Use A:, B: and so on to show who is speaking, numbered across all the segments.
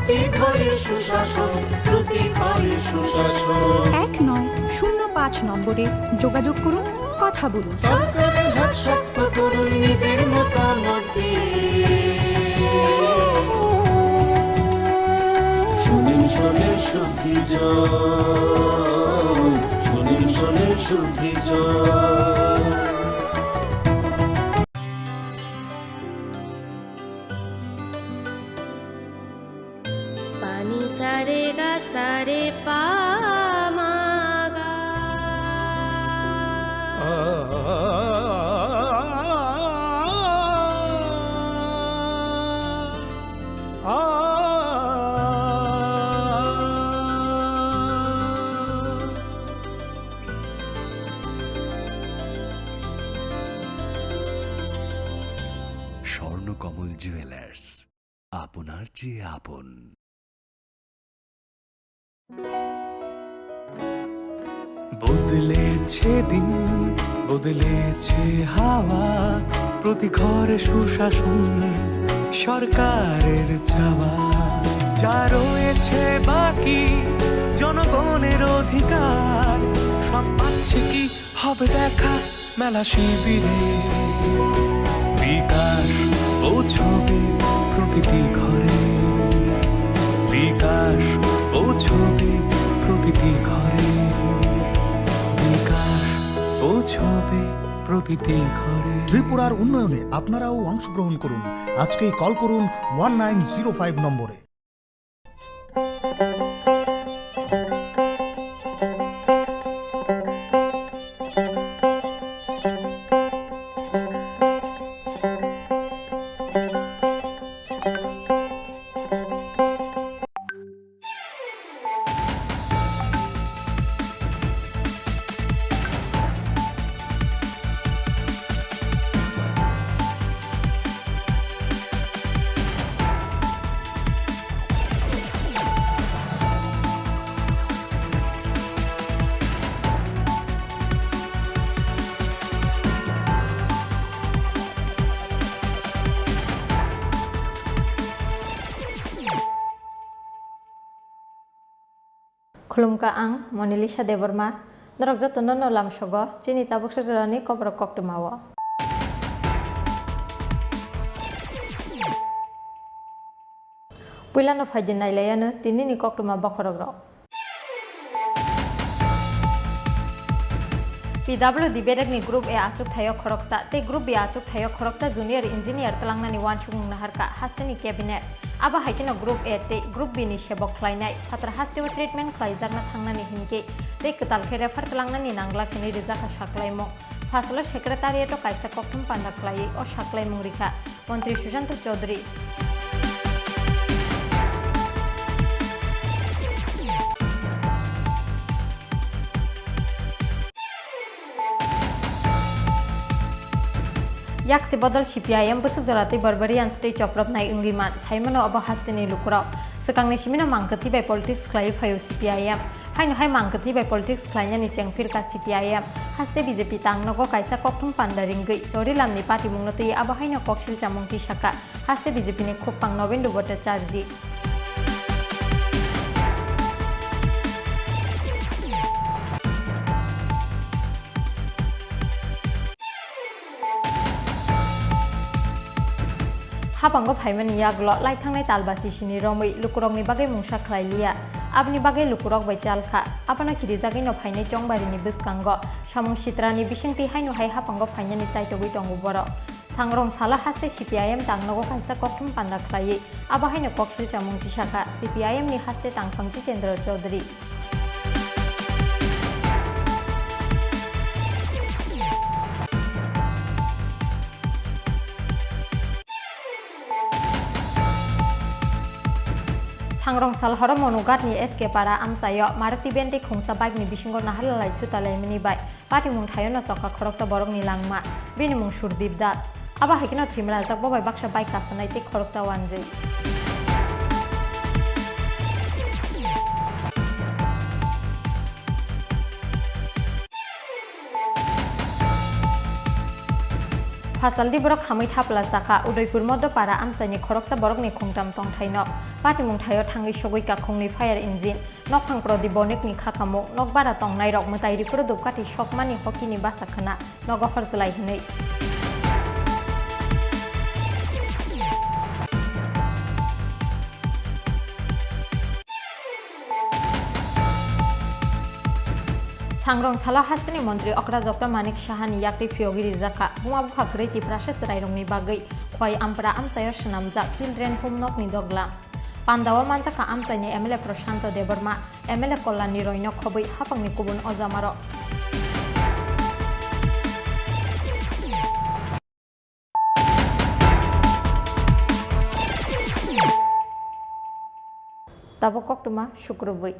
A: প্রতি ঘরে সুশাসন, প্রতি ঘরে সুশাসন।
B: 1905 নম্বরে যোগাযোগ করুন, কথা বলুন।
A: সরকারের হাত শক্ত করুন, নিজের মতামত শুনেন শোনেন শুদ্ধি জন, শোনেন শোনেন শুদ্ধি জন।
C: পানি সারে গা সারে পা মা গা।
D: স্বর্ণকমল জুয়েলার্স, আপনার চেয়ে আপন।
E: বদলেছে দিন, বদলেছে হাওয়া, প্রতি ঘরে সুশাসন সরকারের চাওয়া। যা রয়েছে বাকি জনগণের অধিকার, সব পাচ্ছে কি হবে দেখা মেলা শিবিরে। বিকাশ পৌঁছবে প্রতিটি ঘরে, বিকাশ পৌঁছবে প্রতিটি ঘরে, বিকাশ পৌঁছবে প্রতিটি ঘরে।
F: ত্রিপুরার উন্নয়নে আপনারাও অংশগ্রহণ করুন। আজকেই কল করুন 1905 নম্বরে।
G: Khulumka ang Monilisa Deborma, Norok Jotono no Lam Sogo, Chini Tabuk Sajorani Kokborok Koktumawo. Puilano Fajin Nailayanu, Tinini Koktuma Bokorogro. PWD Bedagni Group E Achuk Thayo Khoroksa, Te Group B Achuk Thayo Khoroksa Junior Engineer Telangnani Wanchung Naharka, Hastani Cabinet. Aba haikino Group A te Group B ni sebok khlainai patra hastewa treatment khlaijakna thangnani hinke te ketal khere far telangnani nangla khini rijaka saklaimo fasalo secretariat o kaisa kokthum panda khlai o saklaimung rikha Mantri Sushant Chaudhary Yaksi bodol CPIM busuk jorati Barbarian stage oprop nai ungiman saimano obo hastini lukurau sekangni simino mangkati by politics klai phayo CPIM haino hai mangkati by politics klaina ni chengfir ka CPIM haste BJP tangnogo kaisa kokthum pandaringui chori lamni party mungnoti abo haino koksil chamungti saka haste BJP ni khopang Nobendu Bhattacharya Hapango Paimani Yaglo, like Tangai Talbati Shini Romi, Lukurong Nibage Mungsha Klailia, Abni Bage Lukurok by Jalka, Apana Kirizagin of Haine Jong by Nibus Kango, Shamong Shitrani Bishinti Haino Hai Hapango Painani Saito Witongo Sangrong Sala Hase CPIM Tangnogo Kaisa Kokum Panda Klai, Abahino Kokshil Chamung Tishaka, CPIM ni Haste Tangpang Jitendra Chaudhary. Sangrong Salhara Monugat ni SK para Amsayo, Marti Bente Kungsa Bike ni Bishingo Nahalalai Chutalai Mini Bike, Pati Mung Tayono Soka Koroksa Borok ni Langma, Bini Mung Shurdip Das, Aba Hakino Timra Zakbo by Baksha Bike Kasanai Tik Koroksa Wanji. Fasaldi borok hamui thapla saka Udaipur Modopara amsaini khoroksa borokni khungtam tongthainok patimung thayo thangi sogoi ka khungni fire engine nok phangpro di bonikni khakamu nok bara tongnai rok mutai ripuro dupkati shokmani hokini basa khana nogo horjlai hinei Sangrong Salah Hastini Montri Okra Dr. Manik Shahani Yakti Fiogiri Zaka Muabu Hakreti Prashes Rairongni Bagai Kwai Ampra Amsayo Shanamzak Children Home Nok ni Dogla Pandawa Mantaka Amsani MLA Proshanto Deborma MLA Kolani Roino Khobai Hapangni Kubun Ozamaro Tabokok Tuma Shukrubai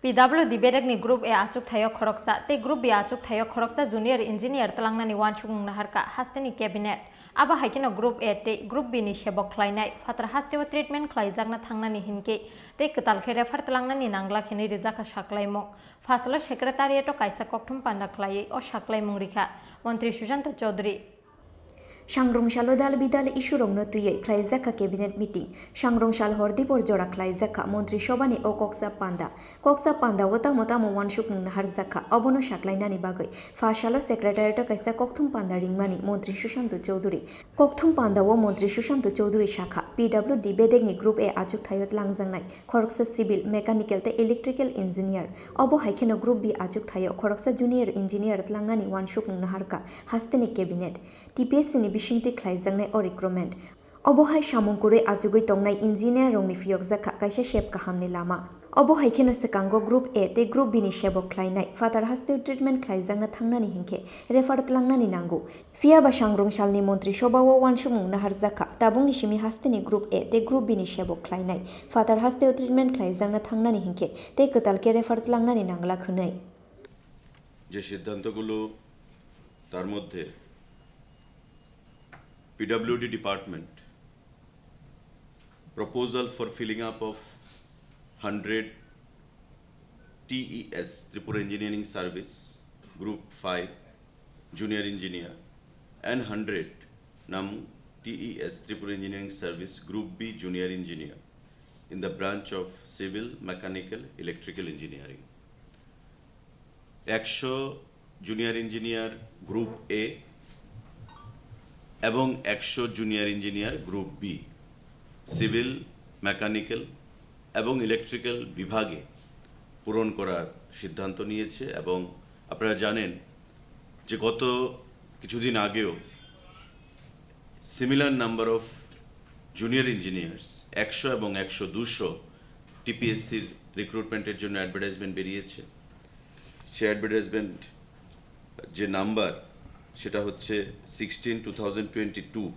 G: PWD Bedagni Group A Achuk Thayo Khoroksa te Group B Achuk Thayo Khoroksa Junior Engineer Telangnani Wanchung Naharka Hastini Cabinet Aba Haikino Group A te Group B ni Shebok Klainai Fatra Hastewa Treatment Klaizagna Thangnani Hinke te Ketal Khere Far Telangnani Nangla Khini Rizaka Shaklaimo Fasalo Secretariat Kaisa Koktum Panda Klai o Shaklaimung Rikha Montri Sujanto Chaudhary
H: Sangrongshalo dal bidal isurong no tuye klaizaka cabinet meeting Sangrongshal hordipor jora klaizaka montri shobani o koksa panda wota mota mo wanshuk nung nahar zaka obono shaklainani bagai fashalo secretariat kaisa kokthum panda ringmani montri Sushanto Chaudhary kokthum panda wo montri Sushanto Chaudhary shakha PWD bedegni group A achuk thayot langjangnai khoroksa civil mechanical te electrical engineer obo haikeno group B achuk thayo khoroksa junior engineer tlangnani wanshuk nung naharka hasteni cabinet TPSC ni Bishingti Klaizangne or recruitment. Obohai Shamungkure Azugui Tongnai Engineer Rongni Fiok Zaka Kaisha Shep Kahamni Lama. Obohai Keno Sekango Group A te Group B ni Shebok Klainai Fatar Haste Treatment Klaizangna Thangnani Hinke Refarat Langnani Nangu. Fia Bashangrong Shalni Montri Shobawo Wanshumung Nahar Zaka Tabung Nishimi Hasteni Group A te Group B ni Shebok Klainai Fatar Haste Treatment Klaizangna Thangnani Hinke te Ketalke Refarat Langnani Nangla Khunai.
I: যে সিদ্ধান্তগুলো তার মধ্যে PWD department proposal for filling up of 100 TES Tripura Engineering Service Group 5 Junior Engineer and 100 NAM TES Tripura Engineering Service Group B Junior Engineer in the branch of Civil, Mechanical, Electrical Engineering. 100 Junior Engineer Group A এবং 100 junior engineer group B civil mechanical এবং electrical বিভাগে পূরণ করার সিদ্ধান্ত নিয়েছে এবং আপনারা জানেন যে গত কিছুদিন আগেও similar number of junior engineers 100 এবং 200 টিপিএসসির রিক্রুটমেন্টের জন্য অ্যাডভার্টাইজমেন্ট বেরিয়েছে সেই অ্যাডভার্টাইজমেন্ট যে নাম্বার সেটা হচ্ছে 16/2022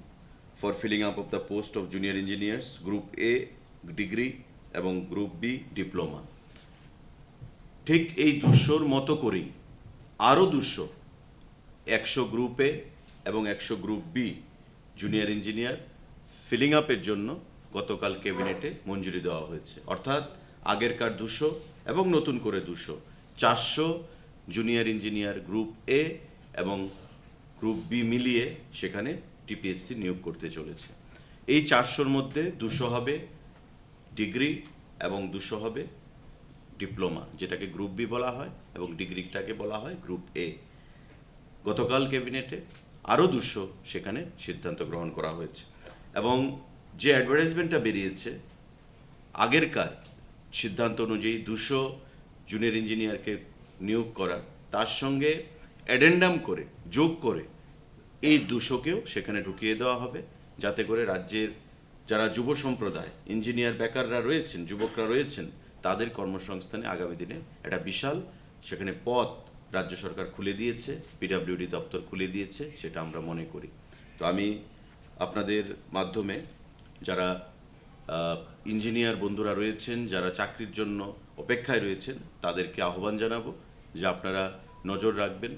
I: for filling up of the post of junior engineers group A degree এবং গ্রুপ বি ডিপ্লোমা ঠিক এই 200-র মতো করেই আরও 200 100 গ্রুপ এ এবং 100 group B junior engineer filling আপের জন্য গতকাল ক্যাবিনেটে মঞ্জুরি দেওয়া হয়েছে অর্থাৎ আগেরকার 200 এবং নতুন করে 200 400 জুনিয়র ইঞ্জিনিয়ার গ্রুপ এ এবং গ্রুপ বি মিলিয়ে সেখানে টিপিএসসি নিয়োগ করতে চলেছে এই 400-র মধ্যে 200 হবে ডিগ্রি এবং 200 হবে ডিপ্লোমা যেটাকে গ্রুপ বি বলা হয় এবং ডিগ্রিটাকে বলা হয় গ্রুপ এ গতকাল ক্যাবিনেটে আরও 200 সেখানে সিদ্ধান্ত গ্রহণ করা হয়েছে এবং যে অ্যাডভার্টাইজমেন্টটা বেরিয়েছে আগেরকার সিদ্ধান্ত অনুযায়ী 200 জুনিয়র ইঞ্জিনিয়ারকে নিয়োগ করা তার সঙ্গে অ্যাডেন্ডাম করে যোগ করে এই 200কেও সেখানে ঢুকিয়ে দেওয়া হবে যাতে করে রাজ্যের যারা যুব সম্প্রদায় ইঞ্জিনিয়ার বেকাররা রয়েছেন যুবকরা রয়েছেন তাদের কর্মসংস্থানে আগামী দিনে একটা বিশাল সেখানে পথ রাজ্য সরকার খুলে দিয়েছে পিডব্লিউডি দপ্তর খুলে দিয়েছে সেটা আমরা মনে করি তো আমি আপনাদের মাধ্যমে যারা ইঞ্জিনিয়ার বন্ধুরা রয়েছেন যারা চাকরির জন্য অপেক্ষায় রয়েছেন তাদেরকে আহ্বান জানাবো যে আপনারা নজর রাখবেন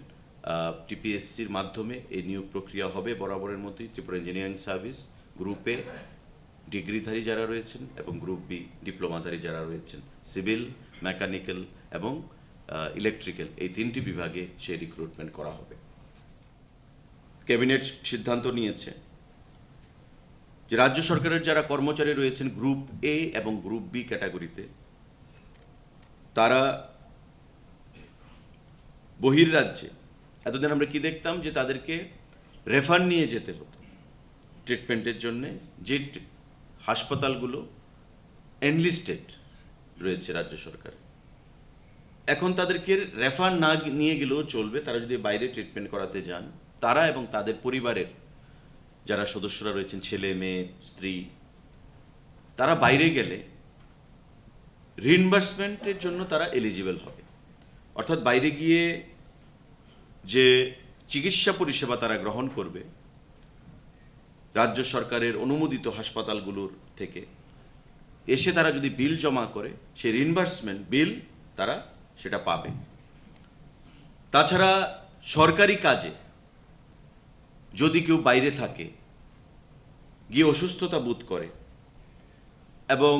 I: টিপিএসসির মাধ্যমে এই নিয়োগ প্রক্রিয়া হবে বরাবরের মতোই ত্রিপুরা ইঞ্জিনিয়ারিং সার্ভিস গ্রুপে ডিগ্রিধারী যারা রয়েছেন এবং গ্রুপ বি ডিপ্লোমাধারী যারা রয়েছেন সিভিল মেকানিক্যাল এবং ইলেকট্রিক্যাল, এই 3টি বিভাগে সেই রিক্রুটমেন্ট করা হবে। ক্যাবিনেট সিদ্ধান্ত নিয়েছে যে রাজ্য সরকারের যারা কর্মচারী রয়েছেন গ্রুপ এ এবং গ্রুপ বি ক্যাটাগরিতে, তারা বহির্রাজ্যে, এতদিন আমরা কি দেখতাম যে তাদেরকে রেফার নিয়ে যেতে হতো ট্রিটমেন্টের জন্যে, যে হাসপাতালগুলো এনলিস্টেড রয়েছে রাজ্য সরকার। এখন তাদেরকে রেফার না নিয়ে গেলেও চলবে, তারা যদি বাইরে ট্রিটমেন্ট করাতে যান, তারা এবং তাদের পরিবারের যারা সদস্যরা রয়েছেন, ছেলে মেয়ে স্ত্রী, তারা বাইরে গেলে রিইম্বার্সমেন্টের জন্য তারা এলিজিবল হবে। অর্থাৎ বাইরে গিয়ে যে চিকিৎসা পরিষেবা তারা গ্রহণ করবে রাজ্য সরকারের অনুমোদিত হাসপাতালগুলোর থেকে, এসে তারা যদি বিল জমা করে সেই রিইম্বার্সমেন্ট বিল তারা সেটা পাবে। তাছাড়া সরকারি কাজে যদি কেউ বাইরে থাকে, গিয়ে অসুস্থতা বোধ করে এবং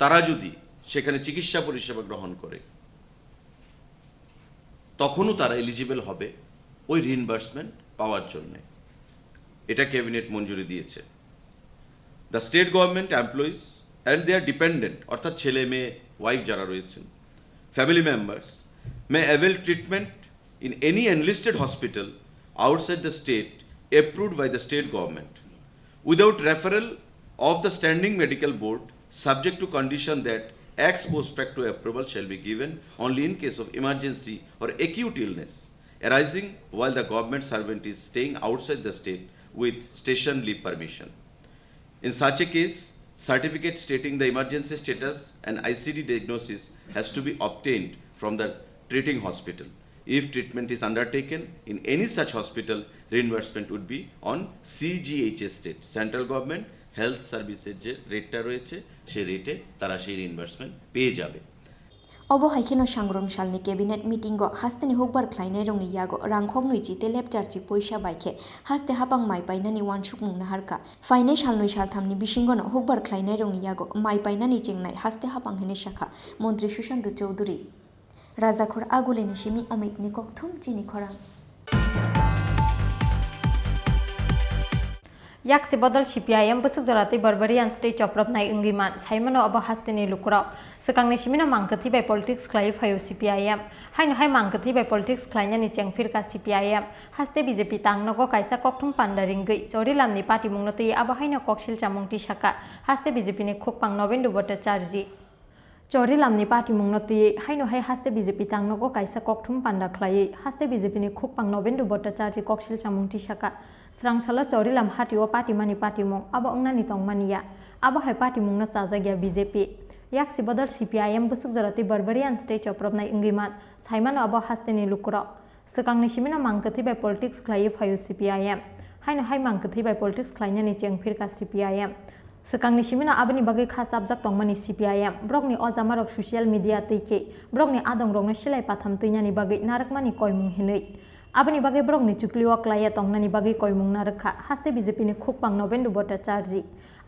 I: তারা যদি সেখানে চিকিৎসা পরিষেবা গ্রহণ করে, তখনও তারা এলিজিবল হবে ওই রিইম্বার্সমেন্ট পাওয়ার জন্য। এটা ক্যাবিনেট মঞ্জুরি দিয়েছে। The state government employees and their dependent, অর্থাৎ ছেলে মেয়ে ওয়াইফ যারা রয়েছেন, family members may avail treatment in any enlisted hospital outside the state approved by the state government without referral of the standing medical board, subject to condition that ex post facto approval shall be given only in case of emergency or acute illness arising while the government servant is staying outside the state with station leave permission. In such a case, certificate stating the emergency status and ICD diagnosis has to be obtained from the treating hospital. If treatment is undertaken in any such hospital, reimbursement would be on CGHS state, Central Government Health Services যে রেটটা রয়েছে সেই রেটে তারা সেই reimbursement পেয়ে যাবে।
H: অবহাইখেন সাংগ্রংশালনি cabinet মিটিংগ হাস্তেনি হুকবার খ্লাইনাই রংনি ইয়াগো রাংখং নৈচিতে লেপচারচি পয়সা বাইखे হাস্তে হাপাং মাই পাইনানি ওয়ানসুক মুংना हारका फाइनाय सालनय सालथामनि बिसिंगनो हुकबार ख्लाइनाय रंनि यागो माइ पाइनानि चेंनाय हास्ते हापां हेने शाखा मन्त्री सुशांत चौधुरी राजाखर आगुलेनि सिमि अमितनि कक्थुम चिनि खरां
G: याक्से बदल CPIM बसुक जराते बरबरियान स्टेट चप्रबनाय इंगिमान साइमनो अब हास्तेनि लुकुराव सकांनि सिमिना मांकथि बाय पॉलिटिक्स ख्लाय फायो CPIM हायनो हाय मांकथि बाय पॉलिटिक्स ख्लायनानि चेंफिरका CPIM हास्ते BJP तांगनगो कायसा कक्थुम पान्डारिंगै चौरिलामनि पार्टी मुंगनति अब हायनो कक्सिल चामुंगति शाखा हास्ते BJP नि खोकपां नवेन्दु भट्टाचार्य चौरिलामनि पार्टी मुंगनति हायनो हाय हास्ते BJP तांगनगो कायसा कक्थुम पान्डा ख्लायै हास्ते BJP नि खोकपां नवेन्दु भट्टाचार्य कक्सिल चामुंगति शाखा स्रांसाला चौरिलाम हाटिओ पार्टी मानि पार्टी मुंग अब अंगनानि तंगमानिया अब हाय पार्टी मुंगनो चाजागिया BJP याक्से बदल CPIM बसुक जराते बरबरियान स्टेट चप्रबनाय इंगिमान साइमानो अब हास्तेनि लुकुराव सकांनि सिमिना मांकथि बाय पॉलिटिक्स ख्लायै फायो CPIM हायनो हाय मांकथि बाय पॉलिटिक्स ख्लायनानि चेंफिरका CPIM सकांनि सिमिना आबनि बागै खास आबजाक तंगमानि CPIM ब्रकनि अजामारक ससियेल मीडिया तैके ब्रकनि आदं रंनो सिलाय पाथाम तैनानि बागै नारकमानि कयमुं हिनै आबनि बागै ब्रकनि चुक्लिवा क्लाया तंगनानि बागै कयमुं नारखा हास्ते BJP नि खोकपां नवेन्दु भट्टाचार्य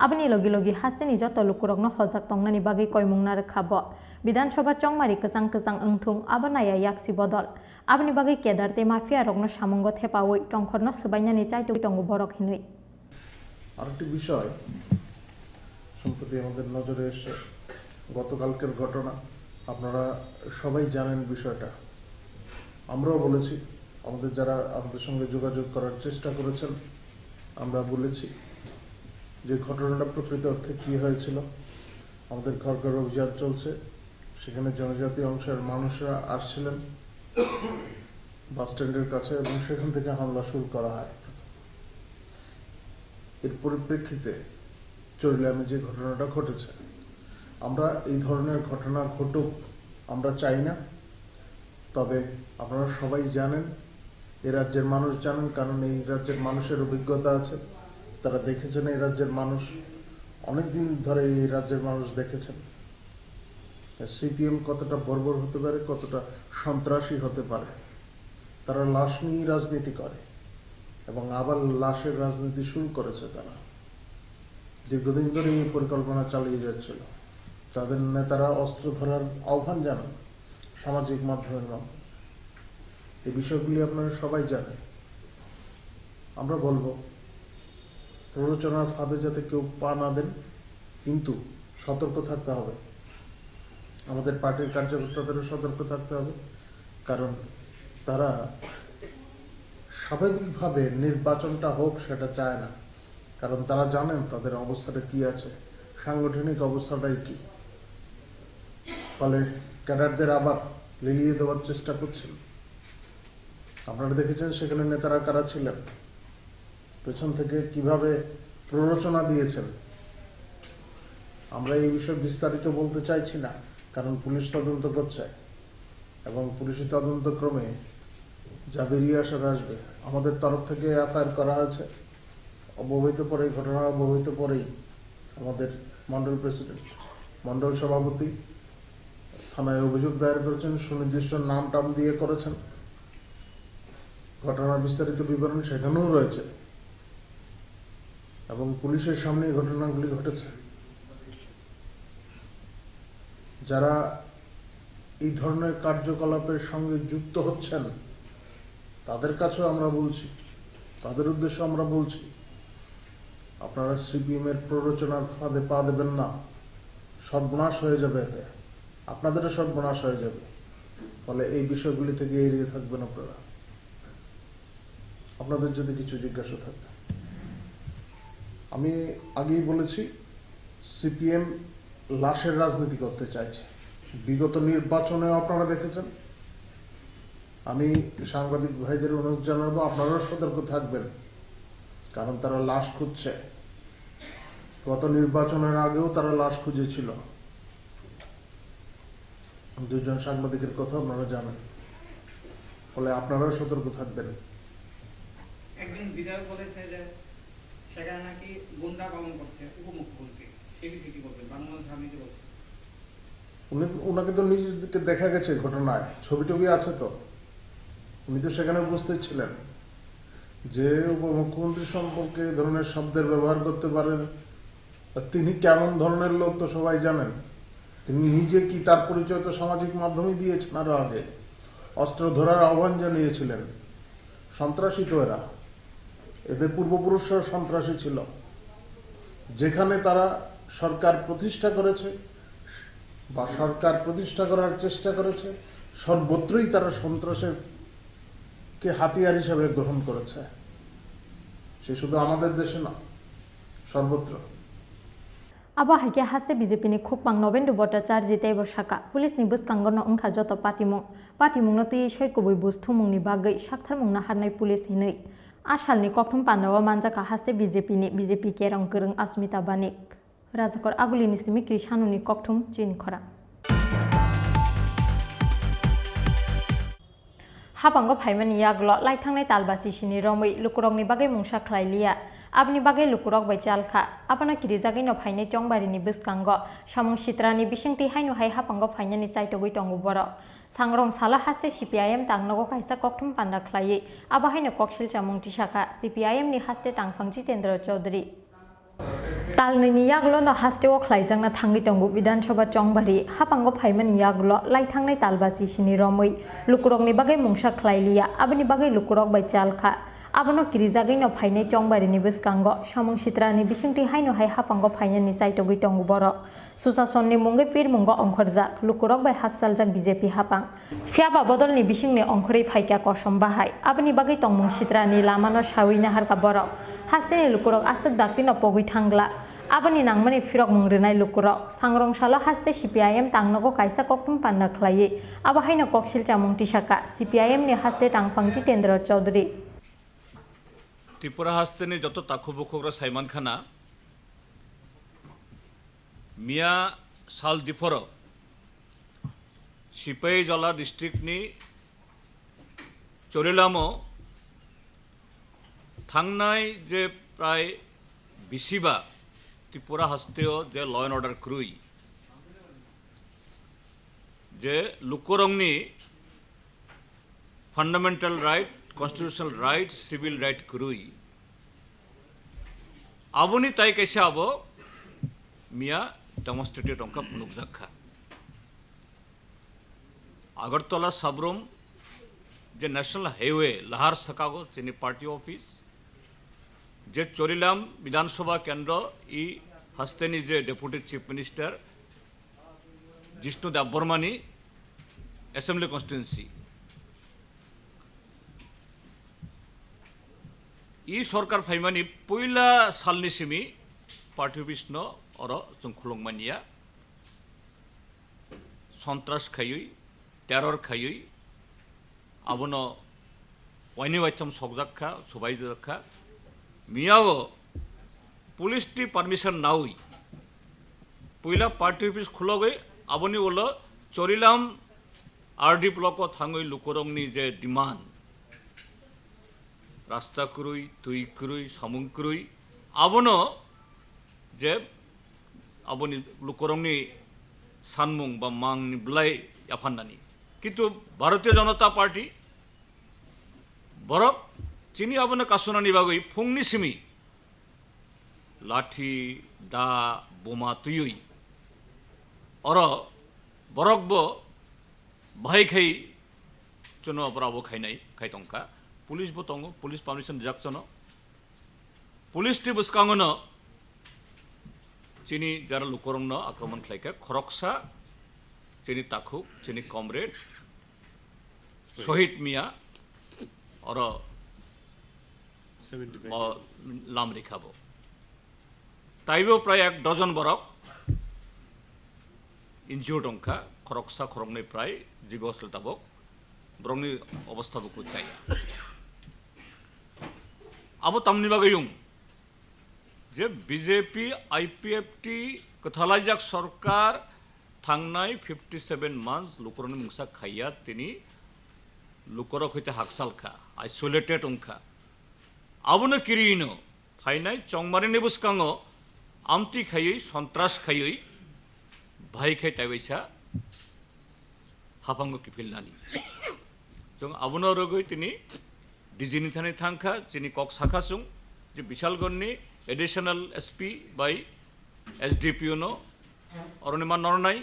G: आबनि लगी लगी हास्तेनि जत लुकुरकनो हजाक तंगनानि बागै कयमुं नारखा ब विधानसभा चंमारि कसां कसां ओंथुं आबनाया याक्सि बदल आबनि बागै केदारते माफिया रगनो सामुंग थेपावै टंखरनो सबायनानि चाइतो टंगु बरक हिनै
J: আরেকটি বিষয় সম্প্রতি আমাদের নজরে এসেছে গতকালকের ঘটনা আপনারা সবাই জানেন বিষয়টা আমরাও বলেছি আমাদের যারা আমাদের সঙ্গে যোগাযোগ করার চেষ্টা করেছেন আমরা বলেছি যে ঘটনাটা প্রকৃত অর্থে কী হয়েছিল আমাদের ঘর ঘর অভিযান চলছে সেখানে জনজাতি অংশের মানুষরা আসছিলেন বাস স্ট্যান্ডের কাছে এবং সেখান থেকে হামলা শুরু করা হয় এর পরিপ্রেক্ষিতে চৌরিলামে যে ঘটনাটা ঘটেছে আমরা এই ধরনের ঘটনা ঘটুক আমরা চাই না তবে আপনারা সবাই জানেন এই রাজ্যের মানুষ জানেন কারণ এই রাজ্যের মানুষের অভিজ্ঞতা আছে তারা দেখেছেন এই রাজ্যের মানুষ অনেক দিন ধরে এই রাজ্যের মানুষ দেখেছেন CPM কতটা বর্বর হতে পারে কতটা সন্ত্রাসী হতে পারে তারা লাশ নিয়ে রাজনীতি করে এবং আবার লাশের রাজনীতি শুরু করেছে তারা দীর্ঘদিন ধরে এই পরিকল্পনা চালিয়ে যাচ্ছিল তাদের নেতারা অস্ত্র ধরার আহ্বান জানান সামাজিক মাধ্যমের মাধ্যমে। এই বিষয়গুলি আপনারা সবাই জানেন। আমরা বলবো প্ররোচনার ফাঁদে যাতে কেউ পা না দেন, কিন্তু সতর্ক থাকতে হবে। আমাদের পার্টির কার্যকর্তাদেরও সতর্ক থাকতে হবে, কারণ তারা স্বাভাবিকভাবে নির্বাচনটা হোক সেটা চায় না, কারণ তারা জানেন তাদের অবস্থাটা কি আছে, সাংগঠনিক অবস্থাটাই কি। ফলে ক্যাডারদের আবার লিলিয়ে দেওয়ার চেষ্টা করছেন। আপনারা দেখেছেন সেখানে নেতারা কারা ছিলেন, পেছন থেকে কিভাবে প্ররোচনা দিয়েছেন। আমরা এই বিষয়ে বিস্তারিত বলতে চাইছি না, কারণ পুলিশ তদন্ত করছে এবং পুলিশি তদন্ত ক্রমে যা বেরিয়ে আসার আসবে। আমাদের তরফ থেকে এফআইআর করা হয়েছে। অবহিত পরে, ঘটনা অবহিত পরেই আমাদের মন্ডল প্রেসিডেন্ট, মন্ডল সভাপতি থানায় অভিযোগ দায়ের করেছেন, সুনির্দিষ্ট নাম টাম দিয়ে করেছেন। ঘটনার বিস্তারিত বিবরণ সেখানেও রয়েছে এবং পুলিশের সামনে ঘটনাগুলি ঘটেছে। যারা এই ধরনের কার্যকলাপের সঙ্গে যুক্ত হচ্ছেন তাদের কাছেও আমরা বলছি, তাদের উদ্দেশ্যে আমরা বলছি, আপনারা সিপিএম এর প্ররোচনার ফাঁদে পা দেবেন না। সর্বনাশ হয়ে যাবে, এতে আপনাদেরও সর্বনাশ হয়ে যাবে। ফলে এই বিষয়গুলি থেকে এড়িয়ে থাকবেন আপনারা। আপনাদের যদি কিছু জিজ্ঞাসা থাকে, আমি আগেই বলেছি সিপিএম লাশের রাজনীতি করতে চাইছে। বিগত নির্বাচনেও আপনারা দেখেছেন। আমি সাংবাদিক ভাইদের অনুরোধ জানাবো, আপনারাও সতর্ক থাকবেন, কারণ তারা লাশ খুঁজছে। গত নির্বাচনের আগেও তারা লাশ খুঁজেছিল। দুজন সাংবাদিকের কথা আপনারা জানেন। ফলে আপনারাও সতর্ক থাকবেন।
K: একজন বিধায়ক বলেছে যে সেখানে নাকি গুন্ডা পালন করছে উপমুখ্যমন্ত্রী, সে বিষয়ে কি বলবেন? বাংলাদেশ রাজনীতি বলছে,
J: উনাকে তো নিজেকে দেখা গেছে ঘটনায়, ছবি টবি আছে তো, উনি তো সেখানে উপস্থিত ছিলেন। যে উপমুখ্যমন্ত্রী সম্পর্কে এই ধরনের শব্দের ব্যবহার করতে পারেন, তিনি কেমন ধরনের লোক তো সবাই জানেন। তিনি নিজে কি, তার পরিচয় তো সামাজিক মাধ্যমে দিয়েছেন। আরো আগে অস্ত্র ধরার আহ্বান জানিয়েছিলেন। সন্ত্রাসী তো এরা, এদের পূর্বপুরুষরা সন্ত্রাসী ছিল। যেখানে তারা সরকার প্রতিষ্ঠা করেছে বা সরকার প্রতিষ্ঠা করার চেষ্টা করেছে, সর্বত্রই তারা সন্ত্রাসের কে হাতিয়ার হিসাবে গ্রহণ করেছে। সে শুধু আমাদের দেশে না, সর্বত্র।
G: Aba haike haste BJP ni khukpang Nobendu Bhattacharya tei Bosaka pulis ni buskangono ongkha joto patimung no tei soikobui busthumung ni bagai saktharmung na harnai pulis hinui asal ni kokthum pandawa manjaka haste BJP kerang kereng Asmita Banik Rajakor aguli ni simi Krishanu ni kokthum chin khora Hapango phaimani yaglo laithangnai talbachi sini romui lukurok ni bagai mungsa khlailia Abni bagai lukurok bai chalkha abana kirijagi no phainai chongbari ni biskango samung sitrani bisingti hainu hai hapango phainani chaitogui tongo borok sangrong sala hase CPIM tangnogo kaisa kokthum panda khlai aba haino koksil chamung tisaka CPIM ni haste tangphang Jitendra Chaudhary Talni yaglo no haste o khlaijang na thangi tongo Bidhan Sabha chongbari hapango phaimani yaglo laithangnai talbachi sini romui lukurok ni bagai mungsa khlailia abni bagai lukurok bai chalkha Abano kirijagi no phainai chongbari ni biskango samung sitrani bisingti haino hai hapango phainani chaitogui tongo borok susason ni mungai pir mungo ongkhorjak lukurok bai haksaljak BJP hapang fiaba bodol ni bisingni ongkhorei phaika kosom bahai abni bagai tongmung sitrani lamano sawina harka borok hasteni lukurok asuk dakti no pogui thangla abani nangmani firok mungrenai lukurok sangrong salo haste CPIM tangnogo kaisa kokthum panda khlai aba haino koksil chamung tisaka CPIM ni haste tangphang Jitendra Chaudhary
L: Tripura হাস্তেনে যত তাকুবুকুরা সাইমান খানা মিয়া সাল দিফর সিপাই জলা ডিস্ট্রিক্টনি চরিলামো থাংনাই যে প্রায় বিশিবা ত্রিপুরা হাস্তেও যে ল and order ক্রুই যে লুকরংনি fundamental right constitutional rights, civil right kurui. Abuni tai kaise abo Mia demonstrated onka punuk zakha. Agartala Sabroom যে ন্যাশনাল হাইওয়ে লাহার সাকাগো চিনি পার্টি অফিস যে চরিলাম বিধানসভা কেন্দ্র ই হাস্তেনি যে ডেপুটি চিফ মিনিস্টার জিষ্ণু দেববর্মানি অ্যাসেম্বলি কনস্টিটুয়েন্সি ই সরকার ফাইমানি পয়লা সালनि सिमी पार्टी अफिस न अर जों खुलुंमानिया सन्त्रास खायै टेरर खायै आबनो वाइनि वाइथम सकजाखा सबाइजाखा मियाओ पुलिस टी परमिशन नाउई पयला पार्टी अफिस खुलगै आबनि उलो चरिलाम आरडी ब्लक थाङै लुकरंनि जे डिमान्ड रास्ता क्रुई तुई क्रुई सामुं क्रुई आबनो जे आबनि लुकरंनि सानमुं बा मांनि ब्लाइ याफान्नानि किन्तु भारतीय जनता पार्टी बरक चिनि आबनो कासुनानि बागै फुंनि सिमी लाठी दा बोमा तुयै अर बरकबो बाहायखाय चुनो अपराबो खायनाय खायतंका पुलिस बो दङ पुलिस पार्मिशन जाक्सनो पुलिस टी बुसकाङनो चिनि जारा लुकरंनो आक्रमण खालायखा खरकसा चिनि ताखु चिनि कमरेड शहीद मिया और लाम रेखाबो ताइबो प्राय 1 डजन बरक इन्जियोर्ड अंका खरकसा खरंनै प्राय जिगोसल ताबक ब्रंनि अवस्था बुकु चाया अब तमनि बागैयुं जे बीजेपी आईपीएफटी कथालाइजाक सरकार थांनाय 57 मान्थ्स लुकरनि मुंसा खाइया तिनि लुकरक हइते हाकसालखा आइसोलेटेड अंखा आबनो किरिनो फाइनाय चंमारिनि बुसकाङो आमति खायै सन्त्रास खायै भाई खाय ताइबैसा हाफांगो किफिलनानि जों आबनो रगै तिनि डिजिनि थानाय थांखा जिनि कक साखासुं जे बिशालगढ़नि एडिशनल एसपी बाय एसडीपीओ नो अरुणिमा नरनाय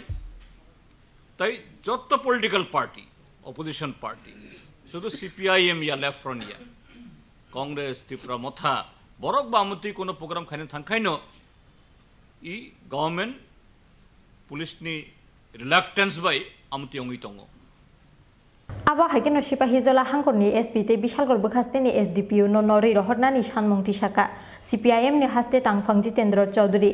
L: ताई जत्त पॉलिटिकल पार्टी अपोजिशन पार्टी शुधु सीपीआईएम या लेफ्ट फ्रंट या कांग्रेस त्रिपुरा मथा बरक बामती कोनो प्रोग्राम खायनो थांखायनो इ गवर्नमेंट पुलिसनि रिलैक्टेंस बाय आमती अंगै दङ
G: आबा हाइकेनो सिपाही जला हांगरनि एसपी ते बिशालगढ़ बखास्तेनि एसडीपीओ नो नरै रहरनानि सानमुंथि साका सीपीआईएम नि हास्ते टांगफां जितेन्द्र चौधरी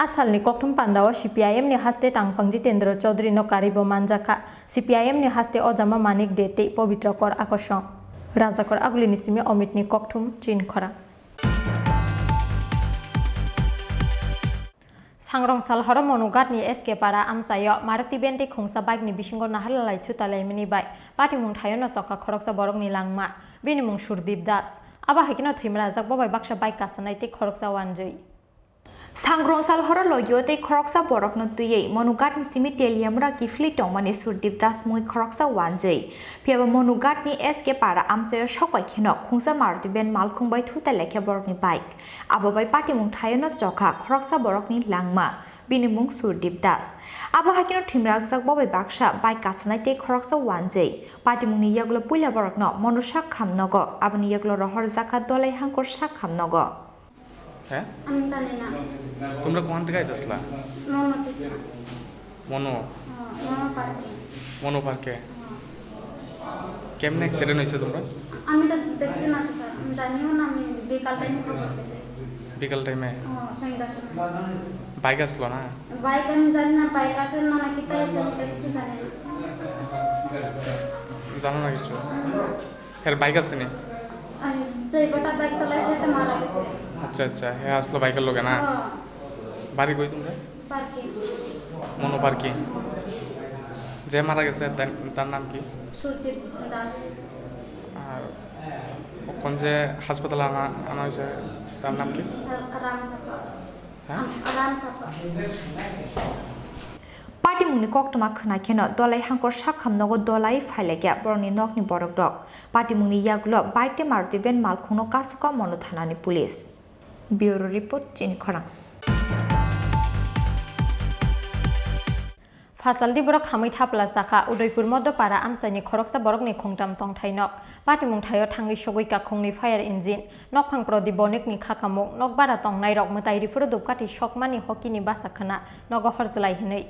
G: आसालनि कक्थुम पान्डाव सीपीआईएम नि हास्ते टांगफां जितेन्द्र चौधरी नो कारिबो मानजाखा सीपीआईएम नि हास्ते अजामा मानिक देते पवित्र कर आकर्षण राजाकर आगुलिनि सिमे अमितनि कक्थुम चिनखरा सांग्रंसाल हर मनुगाटनि एसके पारा आमसायो मारुति बेन्टे खुंसा बाइकनि बिसिंग नाहारलाय थुतालायमिनि बाइक पाटिमुं थायोनो चक्का खरकसा बरकनि लांमा बिनिमुं सुरदीप दास आबा हाइकेनो थैमराजाक बबाय बाक्सा बाइक कासानायते खरकसा वानजै
H: सांग्रंसाल हर लगियोते खरकसा बरकनो तुयै मनुगाटनि सिमी टेलियामरा किफली टंमानि सुरदीप दास मुइ खरकसा वानजै फियाबा मनुगाटनि एसके पारा आमसायो सकायखेनो खुंसा मारुति बेन मालखुंबाय थुतालायखे बरकनि बाइक आबोबाय पाटिमुं थायोनो चक्का खरकसा बरकनि लांमा बिनिमुं सुरदीप दास आबा हाइकेनो थैमराजाक बबाय बाक्सा बाइक कासानायते खरकसा वानजै पाटिमुंनि यागलो पुइला बरकनो मनुसा खामनगो आबनि यागलो रहर जाका दलाई हांकर सा खामनगो
M: হ্যাঁ তোমরা কোন থেকে আইতাছলা মনো পার্কে কেমনে অ্যাক্সিডেন্ট হইছে তোমরা
N: আমি তো দেখছি না জানিও না আমি বিকাল টাইমে
M: বাইক আসলো না
N: বাইক আমি জানি না বাইক আসলে না নাকি তাই কিছু জানি না
M: জানো না কিছু এর বাইক আছে নি
N: যে বটা বাইক চালায় সেটা মারা গেছে
M: আচ্ছা আচ্ছা হ্যাঁ আসলো বাইকের লোকে না বাড়ি কই তোমরা
N: পার্কিং
M: মনো পার্কিং যে মারা গেছে তার নাম কি
N: সুরদীপ দাস
M: আর কোন যে হাসপাতালে আনা হয়েছে তার নাম কি
N: রাম থাপা
M: হ্যাঁ
N: রাম থাপা
H: पाटिमुंनि कक्टमा खोनाखेनो दलाई हांकर साखामनगो दलाई फाइलाइग्या बरनि नकनि बरक दक पाटिमुंनि यागुलो बाइकटे मारुति बेन मालखुंनो कासुका मनो थानानि पुलिस ब्यूरो रिपोर्ट चिनखरा
G: Fasaldi borok hamui thapla saka Udaipur Modopara amsani khoroksa borokni khungtam tong thainok patimung thayo thangi sogoi ka khungni fire engine nokphang prodi bonikni khakamung nokbara tong nairok mutai rifuru dupkati shokmani hokini basakhana nogo horjlai hinei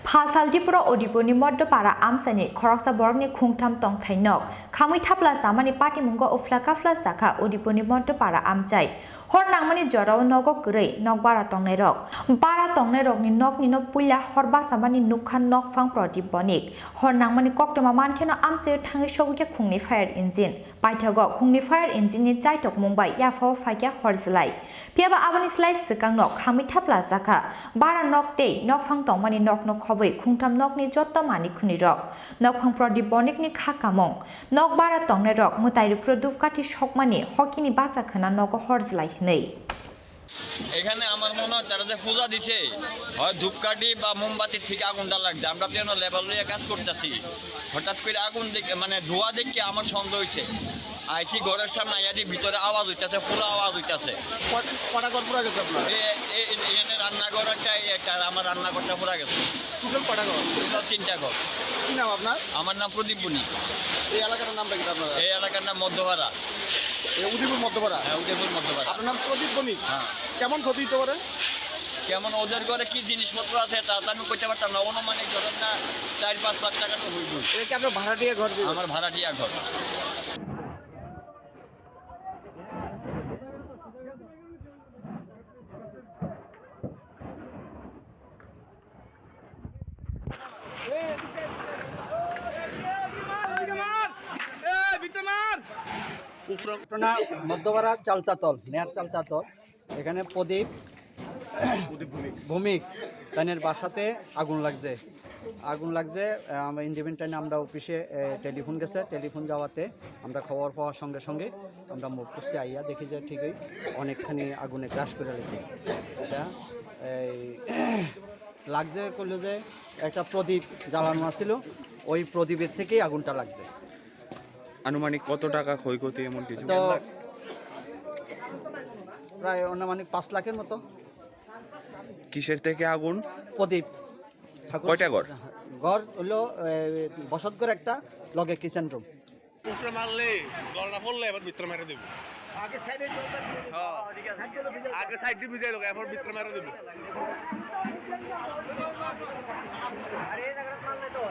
H: Fasaltipura Odipuni Modopara Amsani, Koroksa Borgni Kungtam Tong Thainok, Kamui Tapla Samani Party Mungo Uflaka Flasaka, Odipuni Modopara Amchai, Hornamani Joro Nogo Grey, Nogbara Tong Nerok, Bara Tong Nerok ni Nok Nino Puya, Horba Samani Nukan Nok Fang Prodi Bonik, Hornamani Koktomaman Keno Amse Tangi Shoguya Kungni Fire Engine, Baitago Kungni Fire Engine ni Jaitok Mumbai, Yafo Faya Horzlai, Piaba Avani Slice Sikang Nok, Kamui Tapla Zaka, Bara Nok Day, Nok Fang Tong Mani Nok Nok Kungtam nok ni jotta mani khuni rok nok phang prodi bonik ni khakamong nok bara tong ne rok mutai produk kati shokmani hokini bacha khana nok horjlai nei
O: এখানে আমার মনে হয় তারা যে পূজা দিছে হয় ধূপকাঠি বা মোমবাতি থেকে আগুনটা লাগছে আমরা তো এনে লেভেল নিয়ে কাজ করতেছি হঠাৎ করে আগুন দেখে মানে ধোঁয়া দেখে আমার সন্দেহ হয়েছে আইটি ঘরের সামনে আইয়াটি ভিতরে আওয়াজ হইতেছে ফুল আওয়াজ হইতেছে কটা ঘর পুরা গেছে আপনার এখানে রান্নাঘর একটা আমার রান্নাঘরটা পুরা গেছে টোটাল কটা ঘর টোটাল 3টা ঘর কি নাম আপনার আমার নাম প্রদীপ বণিক এই এলাকার নামটা কি আপনার এই এলাকার নাম মধ্যপাড়া উদয়পুর মধ্যপাড়া হ্যাঁ উদয়পুর মধ্যপাড়া আপনার নাম প্রদীপ বণিক হ্যাঁ কেমন ক্ষতি হতে পারে কেমন ওদের ঘরে কি জিনিসপত্র আছে তা আমি কইতে পারতাম না অনুমানিক ধরেন না 4-5 লাখ টাকা তো হইব এটা কি আপনার ভাড়াটিয়া ঘর আমার ভাড়াটিয়া ঘর
P: মধ্যপাড়া চালতাতল নেয়ার চালতাতল এখানে প্রদীপ ভূমিক তাদের বাসাতে আগুন লাগছে আমরা ইন্ডিপেন্ডেন্ট টাইমে আমরা অফিসে টেলিফোন গেছে টেলিফোন যাওয়াতে আমরা খবর পাওয়ার সঙ্গে সঙ্গে আমরা মুভ করছি আইয়া দেখি যে ঠিকই অনেকখানি আগুনে ক্রাশ করে গেছে এটা এই লাগছে করলো যে একটা প্রদীপ জ্বালানো ছিল ওই প্রদীপের থেকেই আগুনটা লাগছে
Q: আনুমানিক কত টাকা ক্ষয়ক্ষতি এমন কিছু
P: তো প্রায় আনুমানিক 5 লাখের মতো
Q: কিসের থেকে আগুন
P: প্রদীপ
Q: কয়টা ঘর
P: ঘর হলো বসত ঘর একটা লগে কিচেন রুম
R: উপরে মারলে গলটা পড়লে এবার ভিতরে মেরে দেব আগে সাইডে চলতে হ্যাঁ ঠিক আছে আগে সাইডে বুঝাই লোক এবার ভিতরে মেরে দেব আরে এই জায়গাটা মারলে তো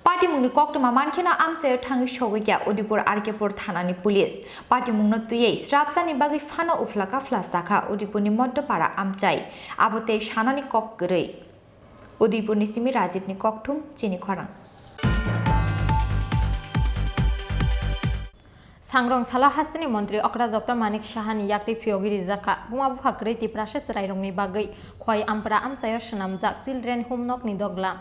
H: Parti mungni koktoma mankena amse thangi shogya Udipur Arkepur thanani police parti mungno tuye strapsani bagi fano uflaka flasaka Udipurni Moddopara amchai abote shanani kok grei Udipurni simi Rajibni kokthum chini khorang
G: Sangrong Salah Hastini Montri Okra Dr. Manik Shahani Yakti Fiogiri Zaka Buma Bhakreti Prashes Rairongni Bagai Khoi Ampra Amsayo Shanam Zak Children Home Nok ni Doglam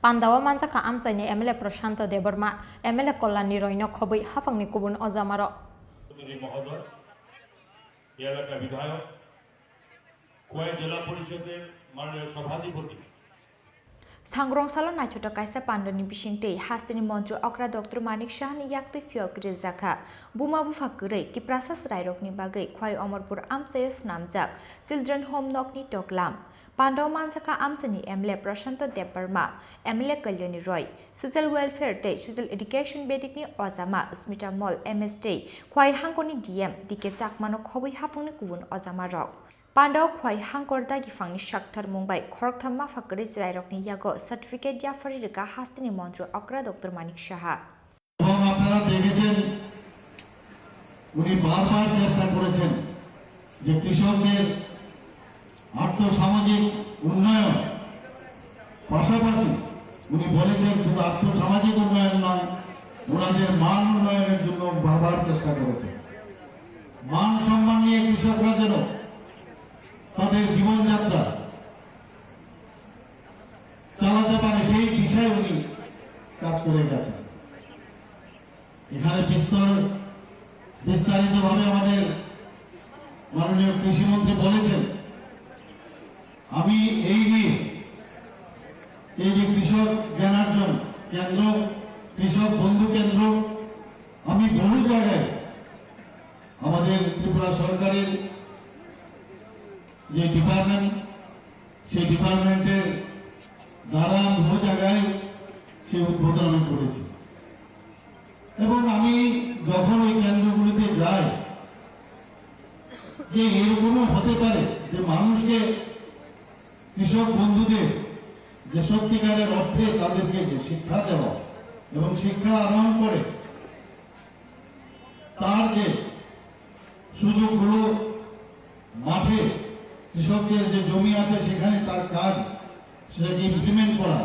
G: Pandawa Manjaka Amsani MLA Prashanto Deborma MLA Kolani Roino Khobui Hafangni Kubun Ozamaro
S: মহোদয় এলাকা বিধায়ক খোয়াই জেলা পরিষদের মাননীয় সভাধিপতি
H: Sangrong Salo Nachoto Kaisa Pandani Bishinte Hastini Montri Okra Dr. Manik Shahani Yakti Fiogiri Zaka Buma Bufakure Ki Prasas Rairokni Bagai Khoi Omorpur Amsayo Snamjak Children Home Nokni Toklam Pandaw Mansaka Amsani MLA Prashanto Deborma MLA Kalyani Roy Social Welfare Day Social Education Bedikni Ozama Smita Mall MS Day Khoi Hangkoni DM Dike Chakmano Khobui Hafungni Kubun Ozama Rock Pandaw Khoi Hangkorda Gifangni Shakthar Mumbai Khoroktham Mafakari Rairokni Yago Certificate Jafari Rika Hastini Montri Okra Dr. Manik Shaha
T: আপনারা দেখেছেন উনি বারবার চেষ্টা করেছেন যে কৃষকদের আর্থসামাজিক উন্নয়ন পাশাপাশি উনি বলেছেন শুধু আর্থসামাজিক উন্নয়ন নয় ওনাদের মান উন্নয়নের জন্য বারবার চেষ্টা করেছেন মান সম্মান নিয়ে কৃষকরা যেন তাদের জীবনযাত্রা চালাতে পারে সেই বিষয়ে উনি কাজ করে গেছেন এখানে বিস্তারিতভাবে আমাদের মাননীয় কৃষিমন্ত্রী বলেছেন আমি এই নিয়ে এই যে কৃষক জ্ঞানার্জন কেন্দ্র ডিপার্টমেন্টের দ্বারা বহু জায়গায় সে উদ্বোধন আমি করেছি এবং আমি যখন ওই কেন্দ্রগুলিতে যাই যে এরকমও হতে পারে যে মানুষকে কৃষক বন্ধুদের যে সত্যিকারের অর্থে তাদেরকে যে শিক্ষা দেওয়া এবং শিক্ষা আহরণ করে তার যে সুযোগগুলো মাঠে কৃষকদের যে জমি আছে সেখানে তার কাজ সেটাকে ইমপ্লিমেন্ট করা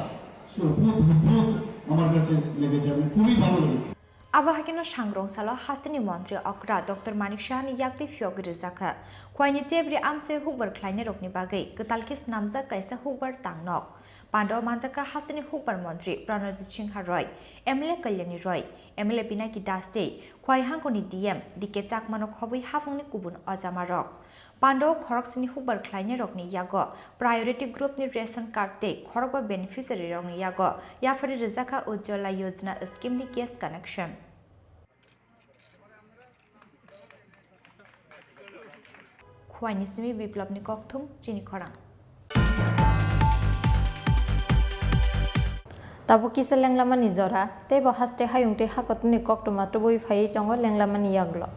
T: আমার কাছে লেগেছে আমি খুবই ভালো লেগেছে
H: Abahakino Shangrong Salo Hastini Montri Okra Dr. Manik Shahani Yakti Fiogri Zaka Kwaini Jebri Amse Huber Kleine Rokni Bagai Ketalkis Namza Kaisa Huber Tangnok Pando Manzaka Hastini Huber Montri Pranarjit Singh Roy MLA Kalyani Roy MLA Pinaki Daste Kwai Hangoni DM Dike Chakmanok Hobby Hafungni Kubun Ozamarok Pando Khoroksini Huber Kleine Rokni Yago Priority Group ni Ration Card Te Khorokba Beneficiary Rokni Yago Yafari Rizaka Ujjwala Yojana Scheme ni Gas Connection Khwaini Simi Biplop ni Kokthum Chini Khorang
G: Tabo kisa lenglama ni zora te bahaste hayungte hakotuni koktuma to boi phai chongo lenglama ni yaglo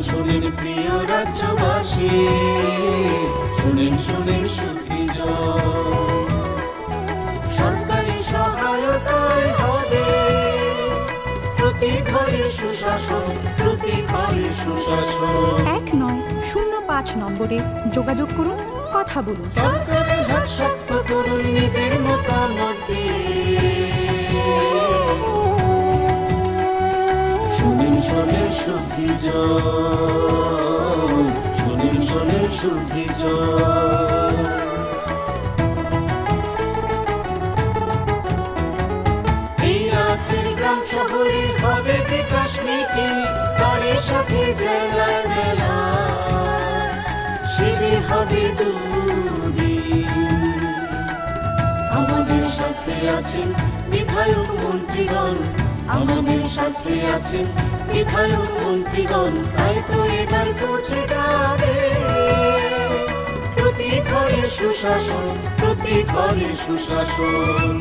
A: শুনেন প্রিয় রাজ্যবাসী শুনেন সুখী সরকারি সহায়তায় হবে প্রতি ঘরে সুশাসন প্রতি ঘরে সুশাসন
B: 1905 নম্বরে যোগাযোগ করুন কথা বলুন
A: সরকারের হাত শক্ত করুন নিজের মতামত দিয়ে শুনেন সুখী শুনেন সুখী এই রাজ্যের গ্রাম শহরে হবে বিকাশ মিটিং তারই সাথে জেলায় মেলা শিবির হবে দুদিন আমাদের সাথে আছেন বিধায়ক মন্ত্রীগণ আমাদের সাথে আছেন বিধায়ক মন্ত্রীগণ তাই তো এবার পৌঁছে যাবে প্রতি ঘরে সুশাসন প্রতি ঘরে সুশাসন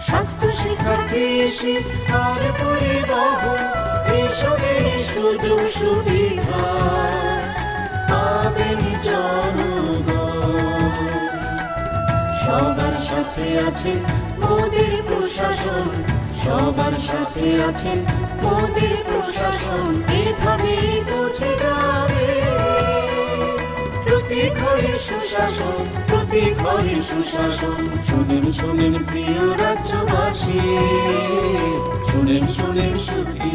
A: স্বাস্থ্য শিক্ষা কৃষি আর পরিবহন এসবের সুযোগ সুবিধা পাবেন জনগণ সবার সাথে আছেন মোদের প্রশাসন সবার সাথে আছেন মোদের প্রশাসন এভাবেই পৌঁছে যাবে প্রতি ঘরে সুশাসন প্রতি ঘরে সুশাসন শুনেন প্রিয় রাজ্যবাসী শুনেন সুখী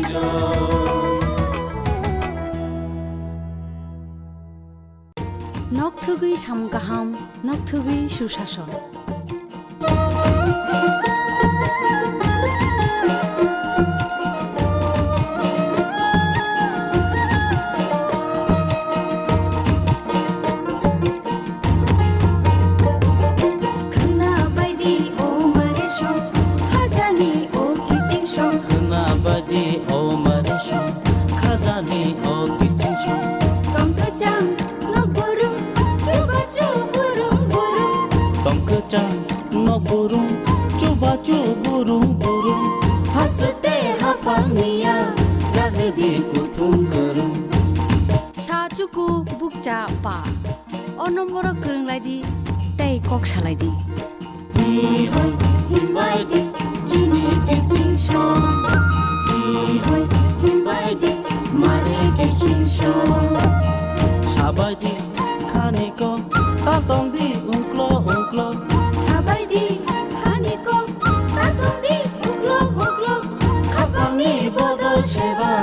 U: নকথুগুই সামগাহাম নকথুগুই সুশাসন Sacuku bukca pa, o nombor kereng lagi, tei kok saladi.
A: Hihoi himbai di, jini kicing shon. Hihoi himbai di, mare kicing shon.
V: Sabai di, khani ko, tatong di, unklo.
N: Sabai di, khani ko, tatong di, unklo.
A: Kapangi bodol sheba,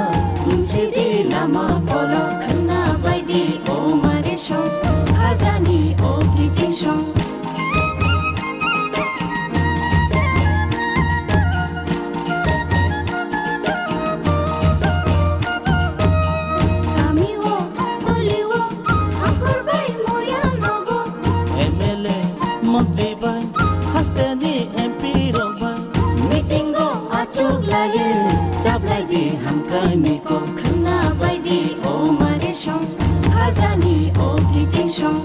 A: tumsi di lama kolok.
N: Khana bai di, o mare
U: song khajani o kijing song kamiwo doliwo angkor bai moya nogo
V: MLA Montri bai Hasteni MP ro bai
U: meeting go achuk lage jab lagi hamkai ni ko khna bai di o mare song khajani o kijing song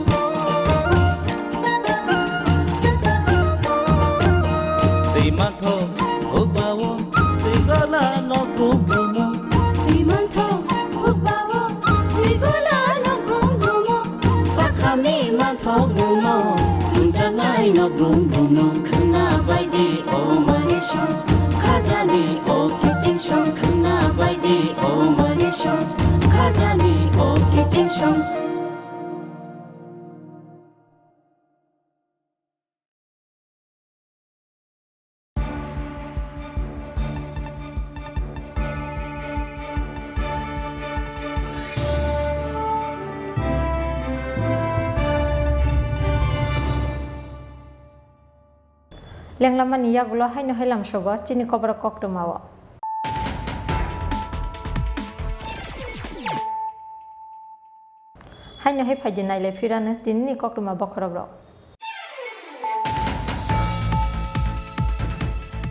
V: Tei matho Hogbawo Tei gala no grum grumo
U: Timanto hukbawo tigola no grum grumo
V: Sakhami matho gumo Tunjangai no grum grumo
U: khna bai di o mare song khajani o kijing song khna bai di o mare song khajani o kijing song Lenglama niya gulo hay no helam sogo chini Kokborok kok tumawo. Hay no hay phajinai le firana tinni kok tuma bokhorobro.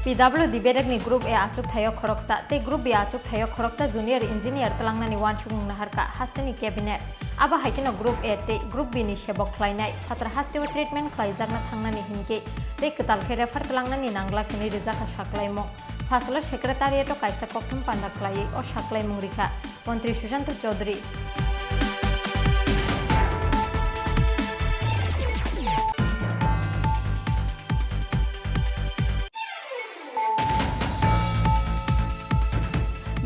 U: PWD Berekni Group A achuk thayo khoroksa te Group B achuk thayo khoroksa junior engineer telangnani wanchung naharka hasteni cabinet aba haitino Group A te Group B ni sebok khlainai patra hastewa treatment khlaijakna thangnani hinke te ketalkhe refer telangnani nangla khini rijaka saklaimo fasala secretariat o kaisa kokthum panda khlai o saklaimung rikha Mantri Sushant Chaudhary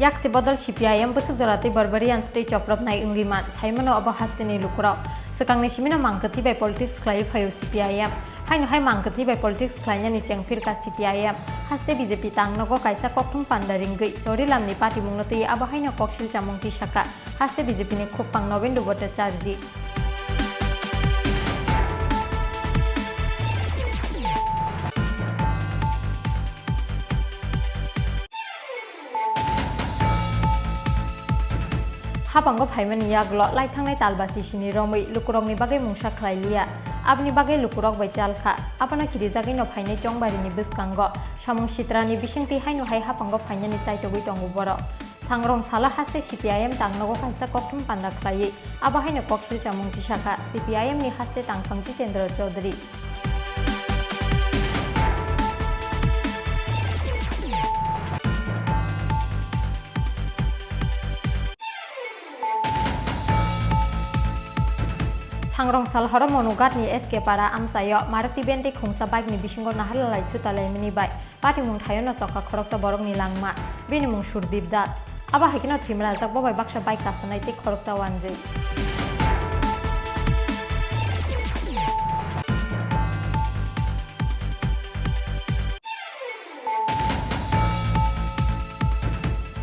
U: Yaksi bodol CPIM busuk jorati Barbarian stage of nai ungiman saimano abo hasteni lukurau sekangni simina mangkati by politics klai phayo CPIM haino hai mangkati by politics klaina ni chengfir ka CPIM haste BJP tangnogo kaisa kokthum pandaringgei sori lamni party mungnoti abo haino koksil chamungti saka haste BJP ni khopang Nobendu Bhattacharya Hapango Paimani Yaglo, like Tangai Talbasi Shini Romi, Lukurong ni Bagay Mungsha Klailia, Abni Bagay Lukurok by Jalka, Apana Kirizagin of Haine Chong by Nibuskango, Shamong Shitrani Bishanti Haino Hai Hapango Painani site of Witonguboro, Sangrong Sala Hase CPIM Tangnogo Kaisa Kokum Panda Klai, Abahaino Kokshil Chamong Tishaka, CPIM ni Haste Tangpang Chitendra Chaudhary. Sangrong Salhara Monogat ni SK para Amsayo, Marati Bente Kungsa Bike ni Bishingo Nahalalai Chutalai Mini Bike, Pati Mung Tayono Soka Koroksa Borok ni Langma, Bini Mung Shurdip Das, Aba Hikino Trimra Zakbo by Baksha Bike Kasanai Tik Koroksa Wanji.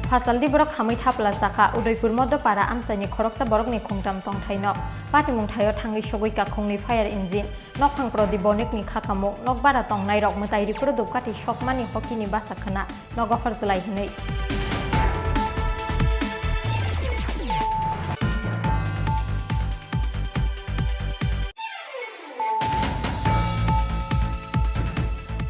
U: Pasal di borok hamai thapla saka Udaipur modo para amsani khoroksa borok ni khungtam tong thaino pati mung thayo thangi sogoi ka khungni fire engine nok phangpro di bonik ni khakamo nok bara tong nai rok mutai ri pro dopkati shokmani hoki ni basakhana nogo horjlai hinai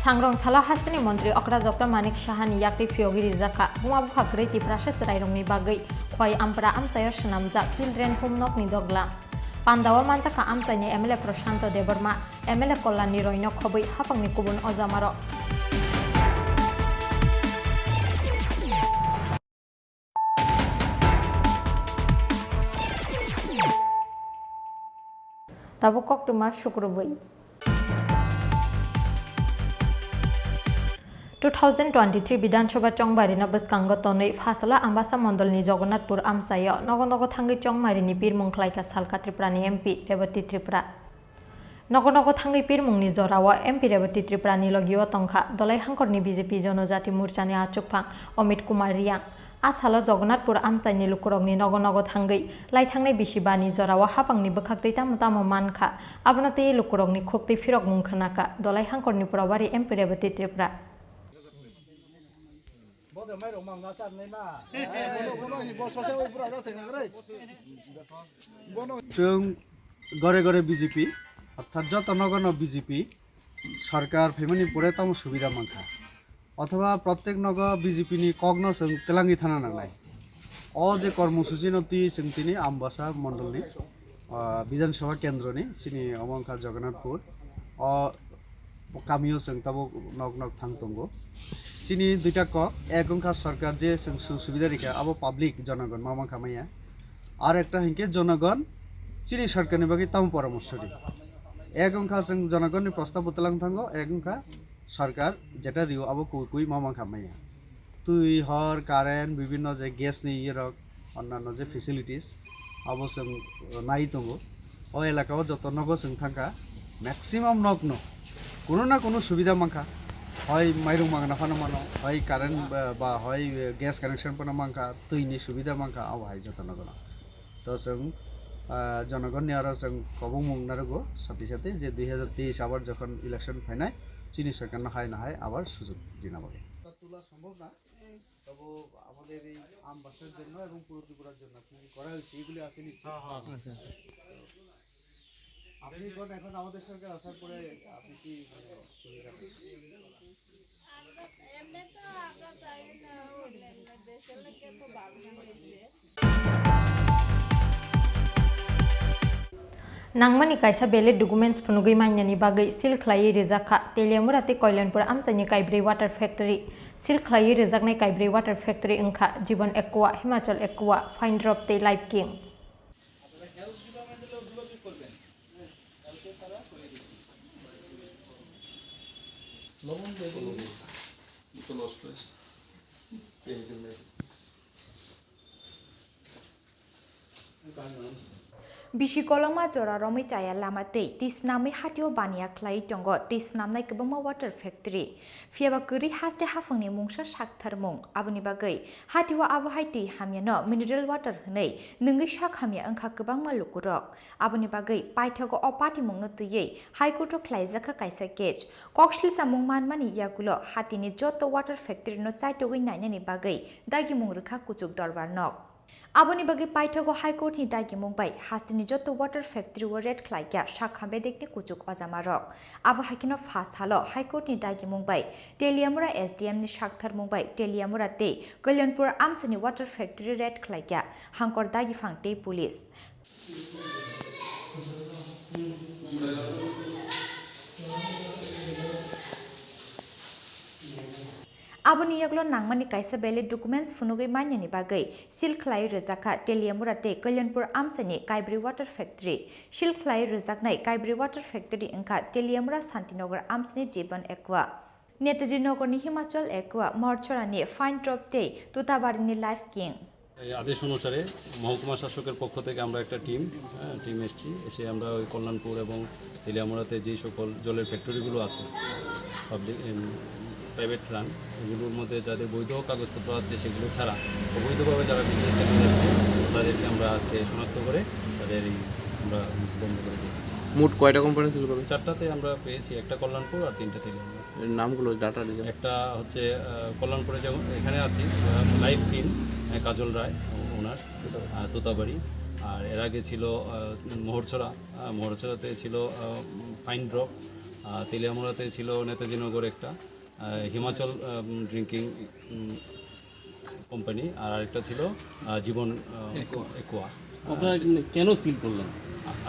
U: Sangrong Sala Hasteni Mantri Okra Dr. Manik Shahani Yakti Fiogi Rizaka Huma Bukhakri Ti Prashes Rairong ni Bagai Khoi Ampra Amsayo Shanamjak Children Home Nok ni Dogla Pandawa Manjaka Amsani MLA Prashanto Deborma MLA Kolani Roino Khobui Hapang ni Kubun Ozamaro Tabukok Tuma Shukrubai 2023 Bidanshoba Chongbarini Buskango Tonei Fasala Ambasa Mondolni Jagannathpur Amsayo Nogonogo Thangi Chongmarini Pirmung Klaika Salka Triprani MP Revati Tripura Nogonogo Thangi Pirmungni Jorawa MP Revati Triprani Logio Tongkha Dolai Hangkorni BJP Jonojati Murchani Achukphang Omit Kumar Riang
G: आसालो Jagannathpur आमसाइनि लुकुरगनि नग नग थांगै लाइथांनाय बिसिबानि जरावा हापांनि बोखाक्तै तामो तामो मानखा आबनाते लुकुरगनि खोक्तै फिरक मुंखनाका दलाइ हांकरनि पुरावारि एमपिरेबति त्रिपुरा
P: जों गरे गरे BJP अर्थात যত নগণ BJP सरकार फेमनि परे ताम सुबिदा मांखा अथवा प्रत्येक नग बीजेपी नि कग्न जों तेलांगि थाना नांनाय अ जे कर्मसूची नति जों तिनि आमबासा मण्डलनि विधानसभा केन्द्रनि सिनि अमंखा जगन्नाथपुर अ कामियो जों ताबो नग नग थांतंगो चिनी दुइटा क एकंखा सरकार जे जों सुबिदा रिखा अब पाब्लिक जनगण मामा खामाया আর একটা হিংকে জনগণ চিনি সরকারের বাকি তাম পরামর্শ দি একংখা जों জনগণের প্রস্তাব বতলাং থাঙ্গো একংখা সরকার যেটা রিও আবো কুই মামা খামাইয়া তুই হর কারেন্ট বিভিন্ন যে গ্যাস নি ইরক অন্যান্য যে ফেসিলিটিস আবো जों নাই তঙ্গো ও এলাকাও যত নগ जों থাকা ম্যাক্সিমাম নগ্ন কোনো না কোনো সুবিধা মাখা হয় মাইরং মাংনা ফানো মানো হয় কারেন্ট বা হয় গ্যাস কানেকশন পানো মাংখা তুইনি সুবিধা মাংখা আবো হাই যত নগন তো जों জনগণনি আর जों কবং মুংনারগো সাথে সাথে যে 2023 আবার যখন ইলেকশন ফাইনাল চিনি সরকার না হয় আবার সুযোগ দিনা পাবে তোলা সম্ভব না তবে আমাদের এই আমবাসের জন্য এবং পুরো ত্রিপুরার জন্য কি করা হয়েছে এগুলি আছে নিশ্চয়ই আচ্ছা আপনি কোন এখন আমাদের সরকার আসার পরে আপনি কি মানে সুবিধা
N: এমনি তো আমরা চাই না দেশের লোকে তো ভাবনা হয়েছে
G: Nangmani kaisa bele documents phunugui mainyani bagai sil khlai rejakha telemurate koilanpur amsaini kaibri water factory sil khlai rejaknai kaibri water factory engkha jibon ekwa himachal ekwa fine drop te life king
H: बिशिकलमा जरा रमै चाया लामा तै तिसनामै हाटियो बानिया ख्लाई टंग तिसनामनाय गोबांमा water factory फियाबा गरि हास्ते हाफंनि मुंसा साकथार मुं आबुनि बागै हाटियो आबहाय तै हामियानो mineral water हनै नोंगै साक हामिया अंखा गोबांमा लुकुरक आबुनि बागै पाइथागो अपाति मुंनो तुयै हाइकोर्ट ख्लाइजाखा काइसा केस कक्सलिल सामुं मानमानि यागुलो हातिनि जत वाटर फैक्ट्री नो चाइटोगै नायनानि बागै दागि मुं रोखा कुचुक दरबार नक आबुनि बागै पाइथागो हाइकोर्टनि दागि मुंबाय हास्तिनि जत वाटर फैक्ट्री व रेड ख्लाइया साखाबे देखनि कुचुक अजामारक आबो हाकिनो फास हालो हाइकोर्टनि दागि मुंबाय टेलियामुरा एसडीएम नि साकथार मुंबाय टेलियामुरा ते कल्याणपुर आमसनि वाटर फैक्ट्री रेड ख्लाइया हांकर दागि फांते पुलिस आबुनि यागलो नांगमानि काइसा बेले डकुमेन्ट्स फुनुगै मान्यनि बागै सिलख्लाय रजाखा टेलियामुराते कल्याणपुर आमसानि काइब्री वाटर फैक्ट्री सिलख्लाय रजाकनाय काइब्री वाटर फैक्ट्री इंखा टेलियामुरा शान्तिनगर आमसानि जीवन एक्वा नेताजी नगरनि हिमाचल एक्वा मरछरानि फाइन ड्रप ते तुताबारिनि लाइफ किंग
C: এই আদেশ অনুসারে মহকুমা শাসকের পক্ষ থেকে আমরা একটা টিম এসেছি এসে আমরা ওই কল্যাণপুর এবং তেলিয়ামুড়াতে যেই সকল জলের ফ্যাক্টরিগুলো আছে পাবলিক প্রাইভেট রান এগুলোর মধ্যে যাদের বৈধ কাগজপত্র আছে সেগুলো ছাড়া অবৈধভাবে যারা বিজনেস চালিয়ে যাচ্ছে তাদেরকে আমরা আজকে শনাক্ত করে তাদের আমরা বন্ধ করে দিয়েছি।
Q: মোট কয়টা কোম্পানি ছিল?
C: 4টাতে আমরা পেয়েছি, একটা কল্যাণপুর আর 3টে তেলিয়ামুড়া।
Q: এর নামগুলো ডাটা দিন।
C: একটা হচ্ছে কল্যাণপুরে যেমন এখানে আছি লাইফ টিম কাজল রায় ওনার তোতাবাড়ি, আর এর আগে ছিল মোহরছড়াতে ছিল ফাইন ড্রপ, তেলিয়ামুড়াতে ছিল নেতাজি নগর একটা হিমাচল ড্রিঙ্কিং কোম্পানি, আর আরেকটা ছিল জীবন একোয়া।
Q: আপনারা কেন সিল করলেন?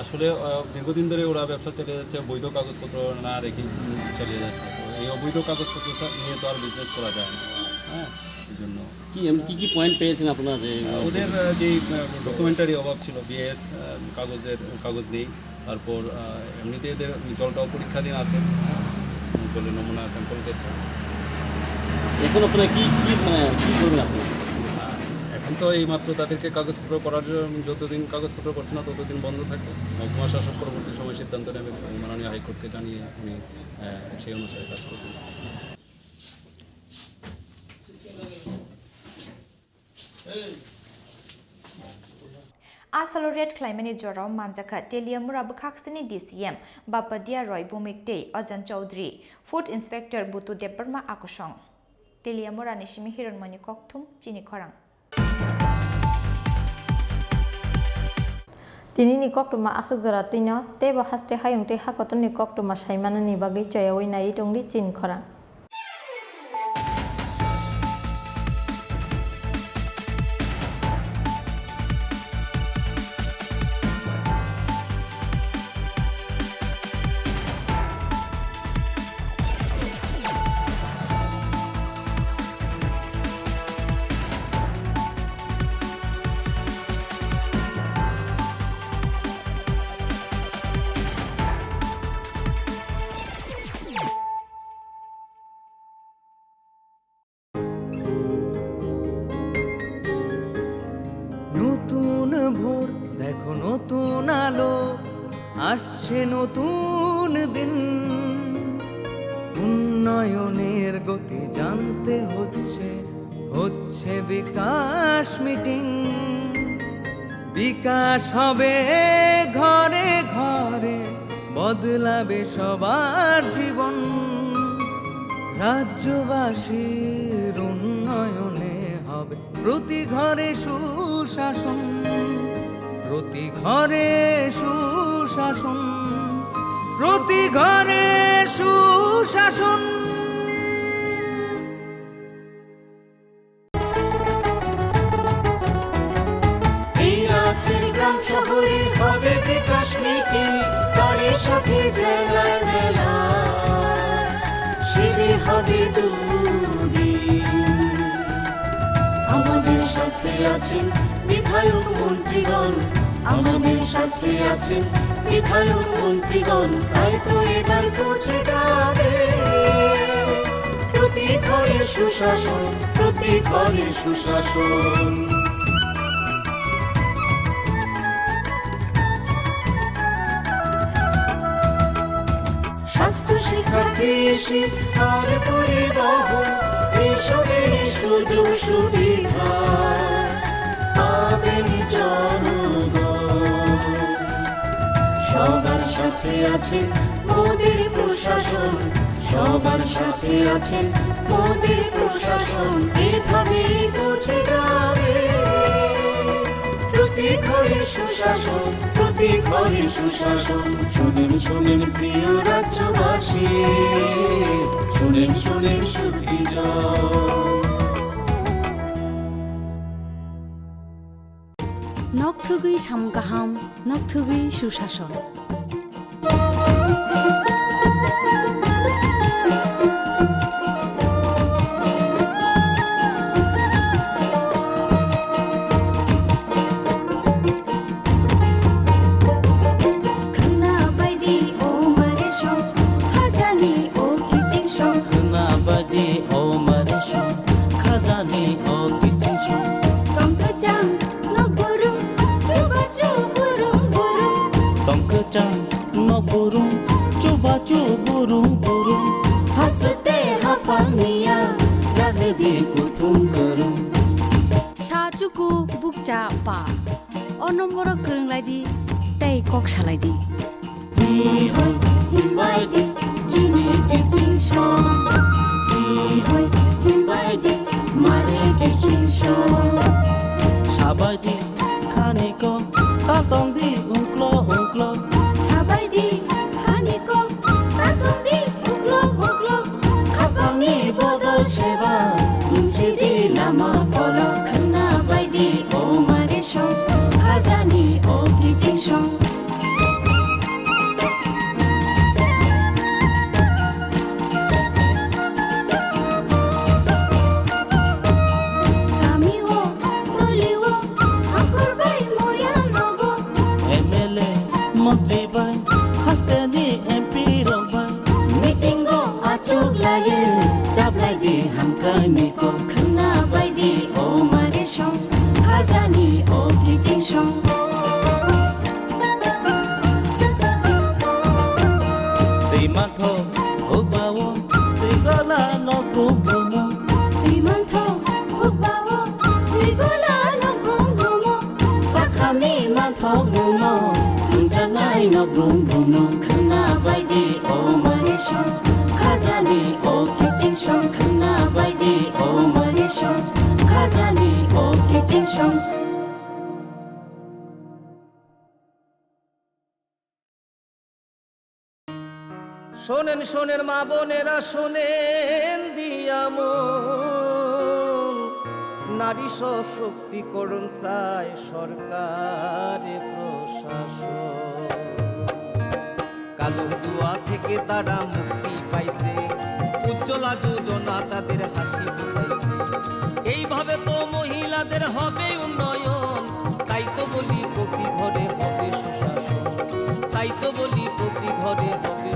C: আসলে দীর্ঘদিন ধরে ওরা ব্যবসা চালিয়ে যাচ্ছে, বৈধ কাগজপত্র না রেখে চালিয়ে যাচ্ছে। তো এই অবৈধ কাগজপত্র নিয়ে তো আর বিজনেস করা যায় না। হ্যাঁ, এই জন্য
Q: কি পয়েন্ট পেয়েছেন আপনারা?
C: ওদের যেই ডকুমেন্টারি অভাব ছিল, বিএস কাগজ নেই, তারপর এমনিতে এদের জলটাও পরীক্ষাধীন আছে, জলের নমুনা স্যাম্পল গেছে।
Q: এখন আপনারা কি করবেন আপনি?
C: এখন তো এই মাত্র তাদেরকে কাগজপত্র করার যতদিন কাগজপত্র করছে না ততদিন বন্ধ থাকবে। মহকুমা শাসক পরবর্তী সময় সিদ্ধান্ত নেবে, মাননীয় হাইকোর্টকে জানিয়ে উনি সেই অনুসারে কাজ করবেন।
D: Asalo red claimani jorao manjaka teliamura bukhaksini DCM Bapadia Roy Bumikte Ajan Chaudhry Food Inspector Butu Debarma Akosong teliamura nishimi hironmani kokthum chini khorang
G: Tini ni koktuma asuk jora tino te ba haste hayung te hakoton ni koktuma saimana ni bagi chayawai nai tongri chin khorang
E: নতুন ভোর দেখো নতুন আলো আসছে নতুন দিন উন্নয়নের গতি জানতে হচ্ছে বিকাশ মিটিং বিকাশ হবে ঘরে ঘরে বদলাবে সবার জীবন রাজ্যবাসীর উন্নয়নে হবে প্রতি ঘরে সুশাসন প্রতি ঘরে সুশাসন প্রতি ঘরে সুশাসন
A: এই রাজ্যের গ্রাম শহরে হবে বিকাশ মিটিং তারই সাথে জেলায় মেলা শিবির হবে দুদিন আমাদের সাথে আছেন বিধায়ক মন্ত্রীগণ আমাদের সাথে আছেন বিধায়ক মন্ত্রীগণ তাই তো এবার পৌঁছে যাবে প্রতি ঘরে সুশাসন প্রতি ঘরে সুশাসন স্বাস্থ্য শিক্ষা কৃষি আর পরিবহন এসবের সুযোগ সুবিধা পাবেন জনগণ সবার সাথে আছেন মোদের প্রশাসন সবার সাথে আছেন মোদের প্রশাসন এভাবেই পৌঁছে যাবে প্রতি ঘরে সুশাসন প্রতি ঘরে সুশাসন শুনেন শুনেন প্রিয় রাজ্যবাসী শুনেন শুনেন সুখী
W: নকথুগুই সামগাহাম নকথুগুই সুশাসন Sacuku bukca pa, onomboro kerenglaidi, tei kok salaidi.
A: Hihoi himbaidi, jini kisisho. Hihoi himbaidi, mare kisisho.
V: Sabaidi, kaniko, tatongdi ungklo ungklo.
W: Sabaidi, kaniko, tatongdi ungklo ungklo.
A: Kapangi bodol seba, dumsidi lama kolo. Kena baidi, o mare shong, khajani o kijishong.
V: Niko
A: kena baidi o mare shong khajani o kijing shong
V: Timantho ogbawo tigola no kubumo
W: Timantho ogbawo tigola
V: Uno khna baidi o marishon Khajani o kitchen shon khna baidi o marishon Khajani o kitchen shon
F: শোনেন শোনেন মা বোনেরা শোনেন দিয়ামো নারী সশক্তিকরণ চায় সরকারে প্রশাসন কালো দুয়া থেকে তারা মুক্তি পাইছে উজ্জ্বলা যোজনা তাদের হাসি ফুটাইছে এইভাবে তো মহিলাদের হবে উন্নয়ন তাই তো বলি প্রতি ঘরে হবে সুশাসন তাই তো বলি প্রতি ঘরে হবে